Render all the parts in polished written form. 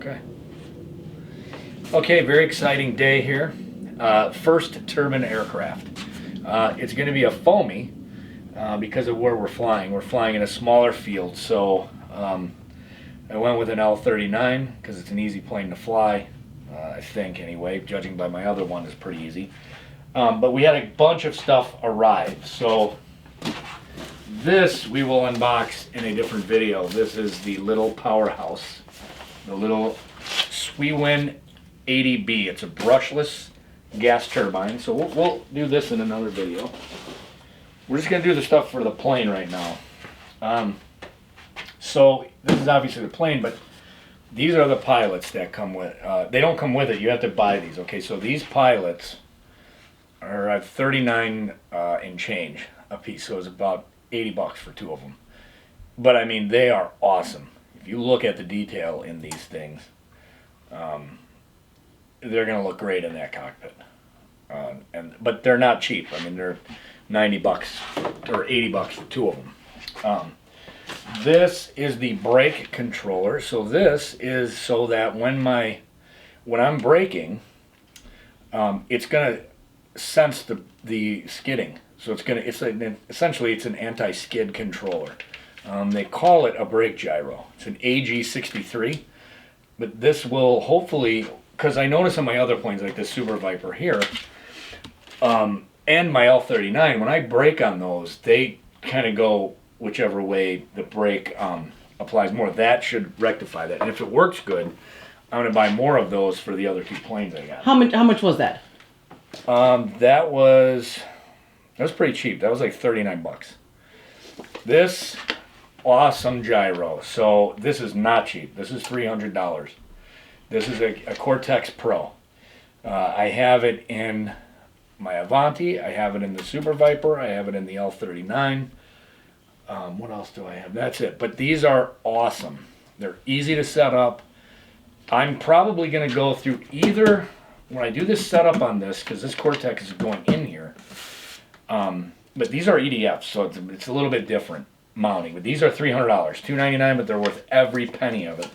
Okay. Okay, very exciting day here. First turbine aircraft. It's going to be a foamy because of where we're flying. We're flying in a smaller field, so I went with an L-39 because it's an easy plane to fly, I think anyway, judging by my other one, it's pretty easy. But we had a bunch of stuff arrive, so this we will unbox in a different video. This is the little powerhouse, the little Swiwin 80B. It's a brushless gas turbine, so we'll do this in another video. We're just going to do the stuff for the plane right now. So this is obviously the plane, but these are the pilots that come with they don't come with it. You have to buy these. Okay, so these pilots are at 39 and change a piece, so it's about $80 for two of them. But I mean, they are awesome. If you look at the detail in these things, they're going to look great in that cockpit. But they're not cheap. I mean, they're $90 or $80 for two of them. This is the brake controller. So this is so that when I'm braking, it's going to sense the skidding. So essentially it's an anti-skid controller. They call it a brake gyro. It's an AG63, but this will hopefully, because I notice on my other planes like the Super Viper here, and my L-39, when I brake on those, they kind of go whichever way the brake applies more. That should rectify that. And if it works good, I'm going to buy more of those for the other two planes I got. How much was that? That was pretty cheap. That was like $39. This awesome gyro. So this is not cheap. This is $300. This is a Cortex Pro. I have it in my Avanti. I have it in the Super Viper. I have it in the L-39. What else do I have? That's it. But these are awesome. They're easy to set up. I'm probably going to go through either when I do this setup on this, because this Cortex is going in here. But these are EDFs, so it's a little bit different mounting. But these are $300, $299, but they're worth every penny of it.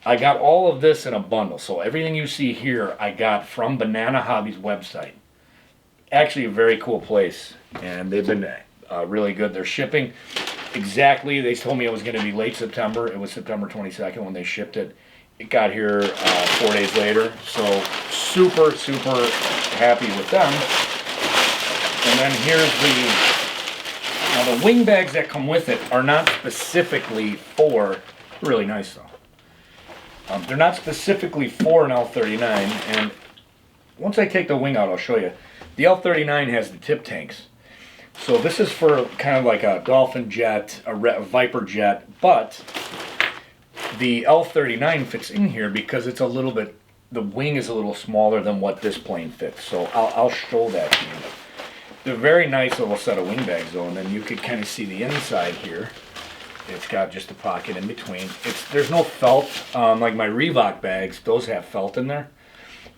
I got all of this in a bundle, so everything you see here I got from Banana Hobby's website. Actually a very cool place, and they've been really good. They're shipping exactly, they told me it was going to be late September. It was September 22nd when they shipped it. It got here 4 days later, so super, super happy with them. And then here's now the wing bags that come with it are not specifically for, really nice though. They're not specifically for an L-39, and once I take the wing out, I'll show you. The L-39 has the tip tanks. So this is for kind of like a Dolphin jet, a Viper jet, but the L-39 fits in here because it's a little bit, the wing is a little smaller than what this plane fits. So I'll show that to you. They're a very nice little set of wing bags though, and then you could kind of see the inside here. It's got just a pocket in between. There's no felt, like my Reebok bags, those have felt in there.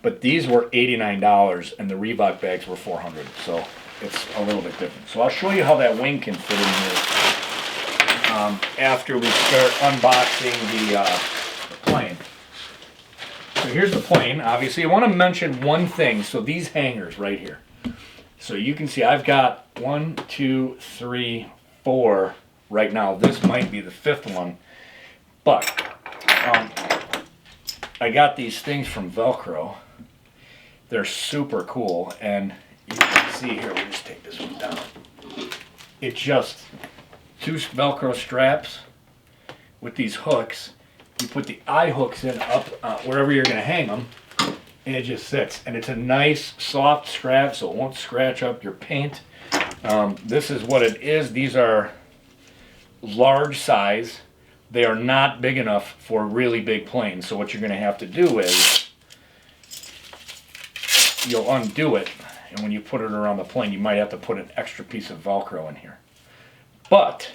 But these were $89 and the Reebok bags were $400, so it's a little bit different. So I'll show you how that wing can fit in here after we start unboxing the plane. So here's the plane. Obviously, I want to mention one thing. So these hangers right here. So you can see I've got 1, 2, 3, 4 right now. This might be the fifth one, but I got these things from Velcro. They're super cool, and you can see here, we'll just take this one down. It's just two Velcro straps with these hooks. You put the eye hooks in up wherever you're going to hang them, and it just sits. And it's a nice soft strap, so it won't scratch up your paint. This is what it is. These are large size. They are not big enough for really big planes. So what you're going to have to do is you'll undo it, and when you put it around the plane, you might have to put an extra piece of Velcro in here. But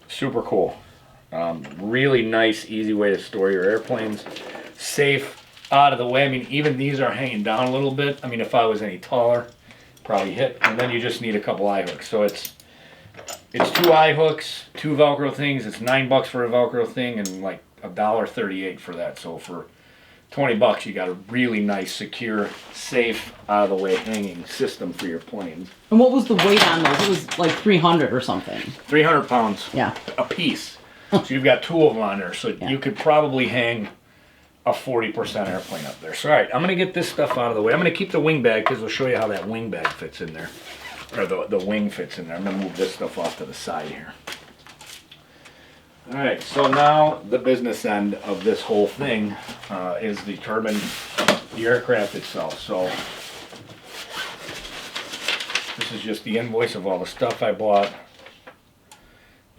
super cool. Really nice, easy way to store your airplanes. Safe, out of the way. I mean, even these are hanging down a little bit. I mean, if I was any taller, probably hit. And then you just need a couple eye hooks. So it's two eye hooks, two Velcro things. It's $9 for a Velcro thing, and like $1.38 for that. So for 20 bucks, you got a really nice, secure, safe, out of the way hanging system for your planes. And what was the weight on those? It was like 300 or something. 300 pounds. Yeah. A piece. So you've got 2 of them on there. So you could probably hang a 40% airplane up there. So all right, I'm gonna get this stuff out of the way. I'm gonna keep the wing bag because we'll show you how that wing bag fits in there, or the wing fits in there. I'm gonna move this stuff off to the side here. All right, so now the business end of this whole thing is the turbine, the aircraft itself. So this is just the invoice of all the stuff I bought.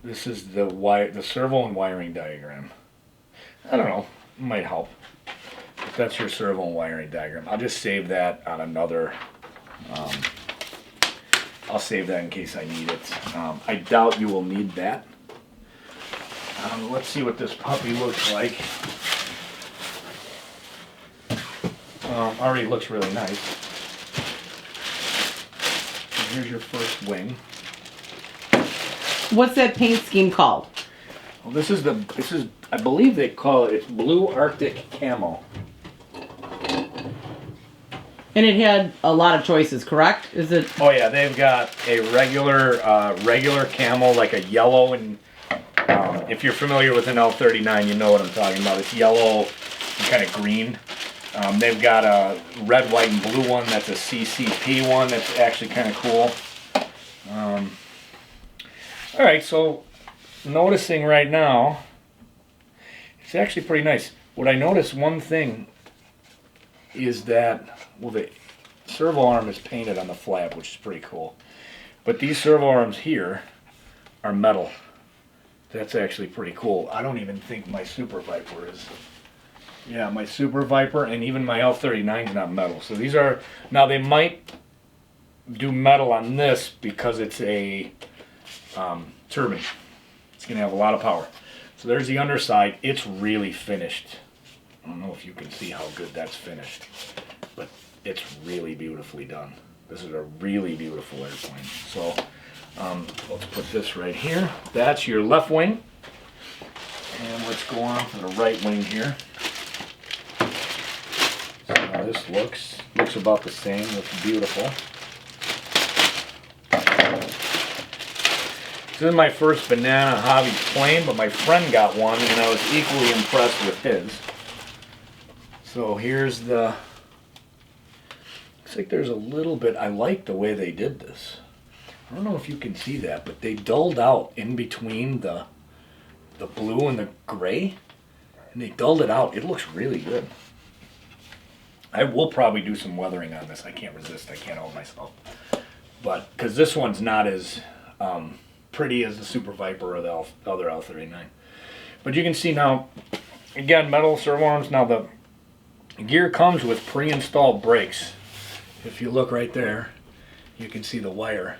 This is the servo and wiring diagram. I don't know, might help. But that's your servo and wiring diagram. I'll just save that on another. I'll save that in case I need it. I doubt you will need that. Let's see what this puppy looks like. Already looks really nice. And here's your first wing. What's that paint scheme called? Well, this is I believe they call it, it's Blue Arctic Camo. And it had a lot of choices, correct? Is it? Oh yeah, they've got a regular camo, like a yellow, and if you're familiar with an L-39, you know what I'm talking about. It's yellow and kind of green. They've got a red, white, and blue one. That's a CCP one. That's actually kind of cool. All right, so noticing right now, it's actually pretty nice. What I noticed, one thing, is that, well, the servo arm is painted on the flap, which is pretty cool. But these servo arms here are metal. That's actually pretty cool. I don't even think my Super Viper is. Yeah, my Super Viper and even my L-39 is not metal. So these are, now they might do metal on this because it's a turbine. It's going to have a lot of power. So there's the underside. It's really finished. I don't know if you can see how good that's finished, but it's really beautifully done. This is a really beautiful airplane. So let's put this right here. That's your left wing. And let's go on to the right wing here. So how this looks about the same. Looks beautiful. This is my first Banana Hobby plane, but my friend got one and I was equally impressed with his. So here's the, looks like there's a little bit, I like the way they did this. I don't know if you can see that, but they dulled out in between the blue and the gray, and they dulled it out. It looks really good. I will probably do some weathering on this. I can't resist, I can't hold myself. But, because this one's not as pretty as the Super Viper or the other L-39. But you can see now, again, metal servo arms. Now the gear comes with pre-installed brakes. If you look right there, you can see the wire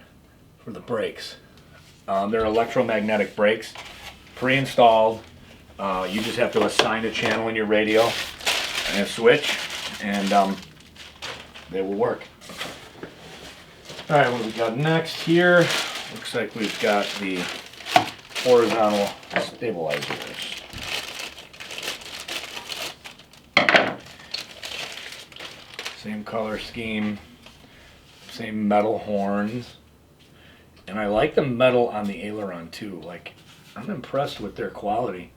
for the brakes. They're electromagnetic brakes, pre-installed. You just have to assign a channel in your radio and a switch, and they will work. All right, what do we got next here? Looks like we've got the horizontal stabilizers. Same color scheme, same metal horns. And I like the metal on the aileron too. Like, I'm impressed with their quality.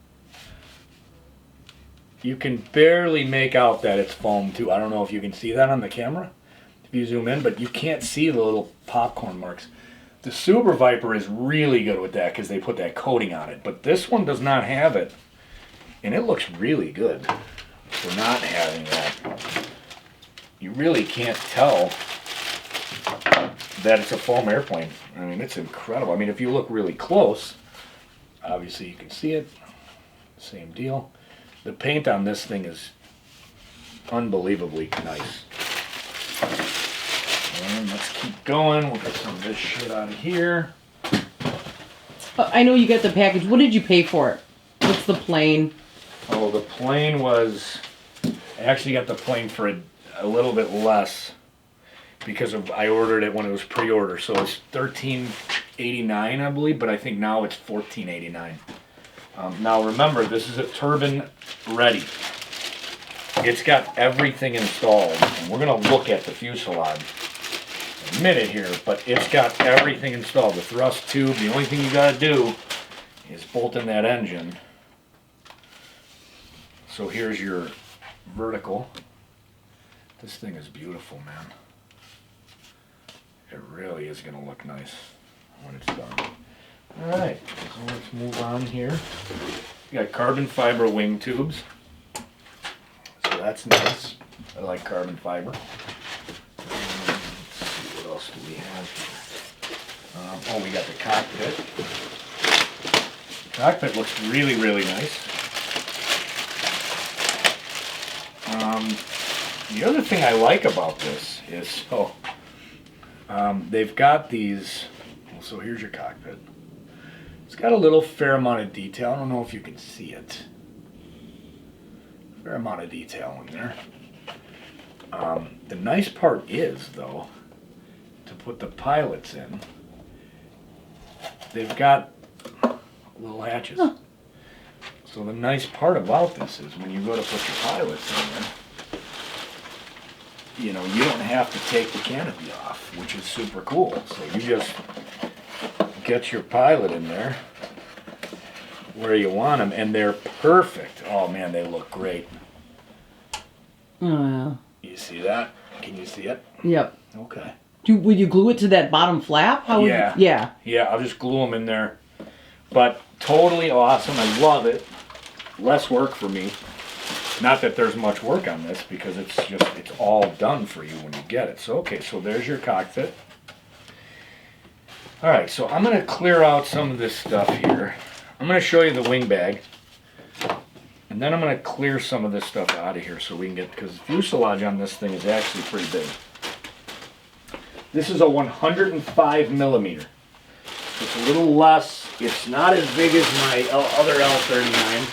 You can barely make out that it's foam too. I don't know if you can see that on the camera if you zoom in, but you can't see the little popcorn marks. The Super Viper is really good with that because they put that coating on it, but this one does not have it, and it looks really good for not having that. You really can't tell that it's a foam airplane. I mean, it's incredible. I mean, if you look really close, obviously you can see it. Same deal. The paint on this thing is unbelievably nice. And let's keep going. We'll get some of this shit out of here. I know you got the package. What did you pay for it? What's the plane? Oh, the plane was... I actually got the plane for a little bit less because I ordered it when it was pre-order. So it's $13.89, I believe, but I think now it's $14.89. Now remember, this is a turbine ready. It's got everything installed, and we're going to look at the fuselage in a minute here, but it's got everything installed. The thrust tube, the only thing you got to do is bolt in that engine. So here's your vertical. This thing is beautiful, man. It really is going to look nice when it's done. Alright, so let's move on here. We got carbon fiber wing tubes. So that's nice. I like carbon fiber. Let's see, what else do we have here? Oh, we got the cockpit. Cockpit looks really, really nice. The other thing I like about this is, they've got these, well, so here's your cockpit. It's got a little fair amount of detail. I don't know if you can see it. Fair amount of detail in there. The nice part is, though, to put the pilots in, they've got little hatches. Huh. So the nice part about this is when you go to put your pilots in there, you know, you don't have to take the canopy off, which is super cool. So you just get your pilot in there where you want them, and they're perfect. Oh man, they look great. Oh, yeah. You see that? Can you see it? Yep. Okay. Would you glue it to that bottom flap? How would Yeah. You, yeah. Yeah, I'll just glue them in there. But totally awesome. I love it. Less work for me. Not that there's much work on this, because it's all done for you when you get it. So okay, so there's your cockpit. All right, so I'm going to clear out some of this stuff here. I'm going to show you the wing bag. And then I'm going to clear some of this stuff out of here so we can get, because the fuselage on this thing is actually pretty big. This is a 105 millimeter. It's a little less. It's not as big as my other L-39.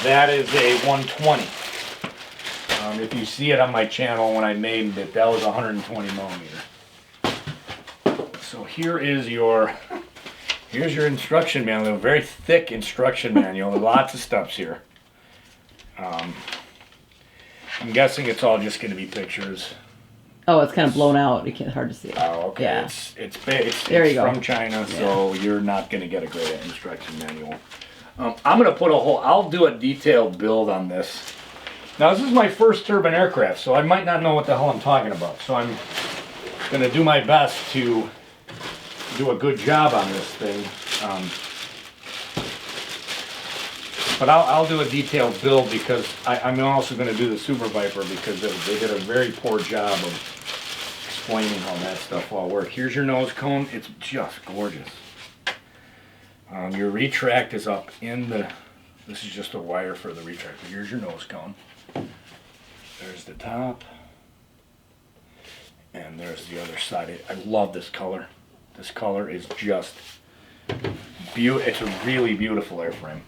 That is a 120. If you see it on my channel when I made it, that was 120 millimeter. So here's your instruction manual. A very thick instruction manual. Lots of steps here. I'm guessing it's all just going to be pictures. Oh, it's kind of blown out. It's hard to see. Oh, okay. Yeah. It's from China, so you're not going to get a great instruction manual. I'm going to put I'll do a detailed build on this. Now, this is my first turbine aircraft, so I might not know what the hell I'm talking about. So I'm going to do my best to do a good job on this thing. But I'll do a detailed build, because I'm also going to do the Super Viper, because they did a very poor job of explaining how that stuff all works. Here's your nose cone. It's just gorgeous. Your retract is up in the, this is just a wire for the retract. But here's your nose cone. There's the top. And there's the other side. I love this color. This color is just beautiful. It's a really beautiful airframe.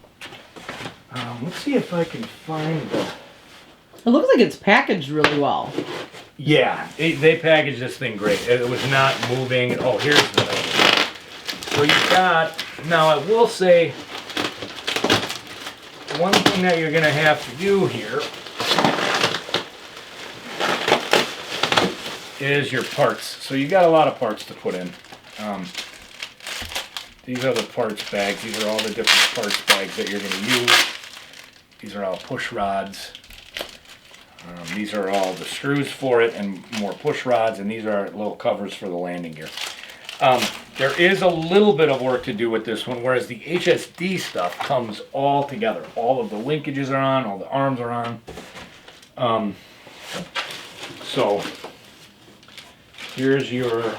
Let's see if I can find the... It looks like it's packaged really well. Yeah, they packaged this thing great. It was not moving. Oh, here's the... So you got... Now, I will say, one thing that you're going to have to do here is your parts. So you got a lot of parts to put in. These are the parts bags. These are all the different parts bags that you're going to use. These are all push rods. These are all the screws for it and more push rods, and these are little covers for the landing gear. There is a little bit of work to do with this one, whereas the HSD stuff comes all together. All of the linkages are on, all the arms are on. So here's your,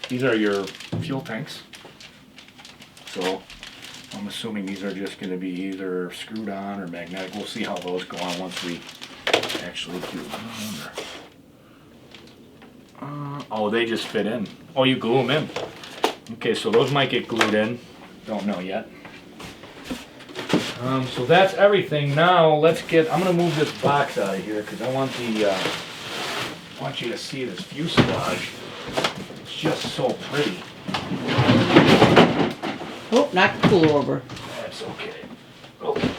these are your fuel tanks. So I'm assuming these are just going to be either screwed on or magnetic. We'll see how those go on once we actually do it. Oh, they just fit in. Oh, you glue them in. Okay, so those might get glued in. Don't know yet. So that's everything. Now let's get. I'm gonna move this box out of here because I want the. I want you to see this fuselage. It's just so pretty. Oh, knock the cooler over. That's okay. Okay.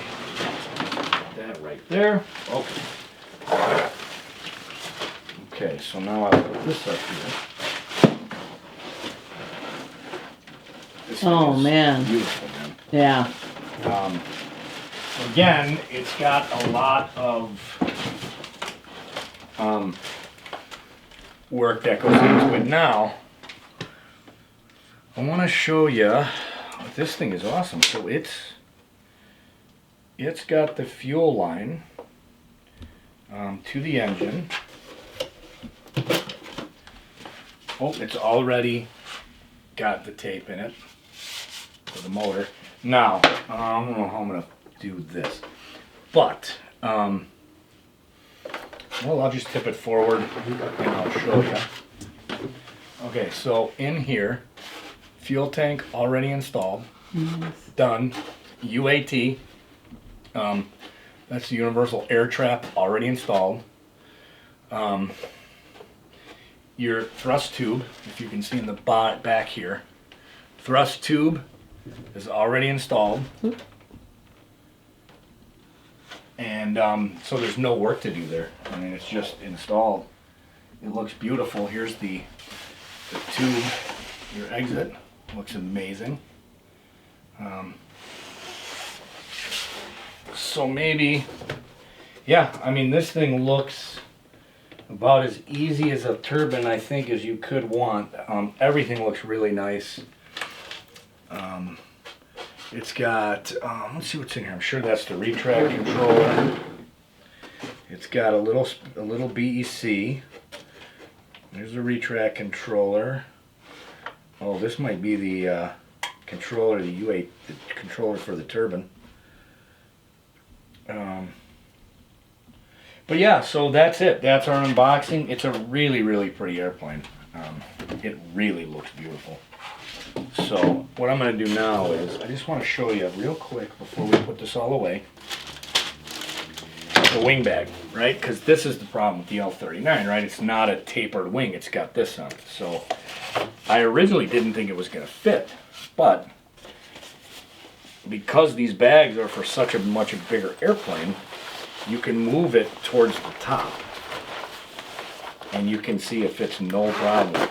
Put that right there. Okay. Okay, so now I'll put this up here. This Oh, is man. beautiful, man. Yeah. Again, it's got a lot of work that goes into it. Now, I want to show you, this thing is awesome. So it's got the fuel line to the engine. Oh, it's already got the tape in it for the motor. Now, I don't know how I'm going to do this, but, well, I'll just tip it forward and I'll show you. Okay, so in here, fuel tank already installed, done, UAT, that's the universal air trap already installed. Your thrust tube, if you can see in the back here, thrust tube is already installed. And so there's no work to do there. I mean, it's just installed. It looks beautiful. Here's the tube, your exit. Looks amazing. So maybe, yeah, I mean, this thing looks about as easy as a turbine, I think, as you could want. Everything looks really nice. It's got, let's see what's in here. I'm sure that's the retract controller. It's got a little BEC. There's the retract controller. Oh, this might be the controller, the controller for the turbine. But yeah, so that's it. That's our unboxing. It's a really, really pretty airplane. It really looks beautiful. So what I'm going to do now is I just want to show you real quick before we put this all away the wing bag, right? Because this is the problem with the L-39, right? It's not a tapered wing. It's got this on it. So I originally didn't think it was going to fit, but because these bags are for such a much bigger airplane, you can move it towards the top and you can see it fits no problem.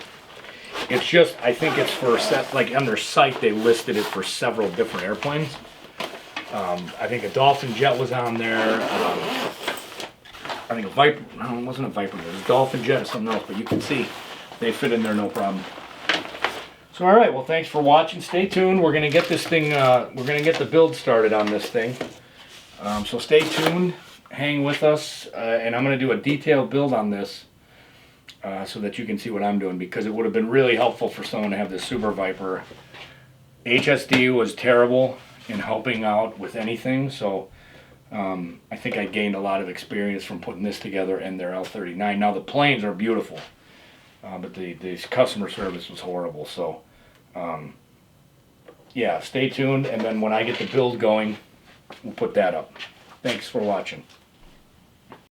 It's just, I think it's for like on their site they listed it for several different airplanes. I think a Dolphin Jet was on there. I think a Viper, no, it wasn't a Viper, it was a Dolphin Jet or something else, but you can see they fit in there no problem. So all right, well, thanks for watching. Stay tuned. We're gonna get this thing, we're gonna get the build started on this thing. So stay tuned, hang with us, and I'm gonna do a detailed build on this so that you can see what I'm doing, because it would have been really helpful for someone to have this Super Viper. HSD was terrible in helping out with anything, so I think I gained a lot of experience from putting this together and their L-39. Now the planes are beautiful, but the customer service was horrible. So yeah, stay tuned, and then when I get the build going, we'll put that up. Thanks for watching.